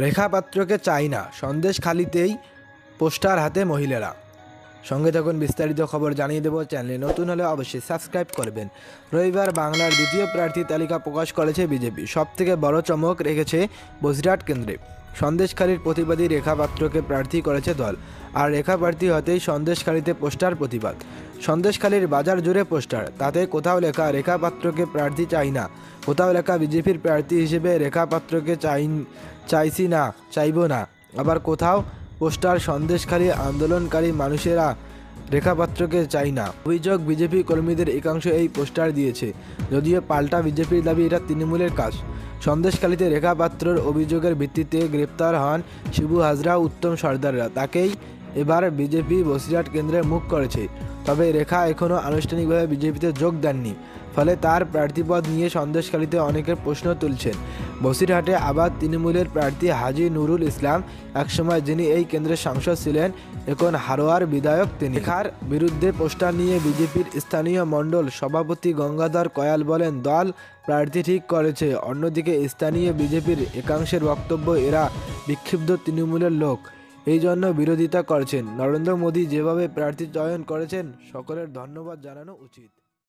রেখা পাত্রকে চাই না, সন্দেশখালিতেই পোস্টার হাতে মহিলারা। সঙ্গে থাকুন, বিস্তারিত খবর জানিয়ে দেব। চ্যানেলে নতুন হলে অবশ্যই সাবস্ক্রাইব করবেন। রবিবার বাংলার দ্বিতীয় প্রার্থী তালিকা প্রকাশ করেছে বিজেপি। সবথেকে বড় চমক রেখেছে বসিরহাট কেন্দ্রে। সন্দেশখালির প্রতিবাদী রেখা পাত্রকে প্রার্থী করেছে দল। আর রেখা প্রার্থী হতেই সন্দেশখালিতে পোস্টার প্রতিবাদ। সন্দেশখালির বাজার জুড়ে পোস্টার, তাতে কোথাও লেখা রেখা পাত্রকে প্রার্থী চাই না, কোথাও লেখা বিজেপির প্রার্থী হিসেবে রেখা পাত্রকে চাইছি না, চাইব না। আবার কোথাও পোস্টার, সন্দেশখালী আন্দোলনকারী মানুষেরা রেখা পাত্রকে চাই না। অভিযোগ, বিজেপি কর্মীদের একাংশ এই পোস্টার দিয়েছে, যদিও পাল্টা বিজেপির দাবি এটা তৃণমূলের কাজ। সন্দেশখালীতে রেখা পাত্রর অভিযোগের ভিত্তিতে গ্রেপ্তার হন শিবু হাজরা, উত্তম সর্দাররা। তাকেই এবার বিজেপি বসিরহাট কেন্দ্রে মুখ করেছে। তবে রেখা এখনও আনুষ্ঠানিকভাবে বিজেপিতে যোগ দেননি, ফলে তার প্রার্থীপদ নিয়ে সন্দেশখালীতে অনেকের প্রশ্ন তুলছেন। বসিরহাটে আবার তৃণমূলের প্রার্থী হাজী নুরুল ইসলাম, একসময় যিনি এই কেন্দ্রের সাংসদ ছিলেন, এখন হারোয়ার বিধায়ক তিনি। রেখার বিরুদ্ধে পোস্টার নিয়ে বিজেপির স্থানীয় মণ্ডল সভাপতি গঙ্গাধর কয়াল বলেন, দল প্রার্থী ঠিক করেছে। অন্যদিকে স্থানীয় বিজেপির একাংশের বক্তব্য, এরা বিক্ষুব্ধ তৃণমূলের লোক, এই জন্য বিরোধিতা করছেন। নরেন্দ্র মোদী যেভাবে প্রার্থী চয়ন করেছেন, সকলের ধন্যবাদ জানানো উচিত।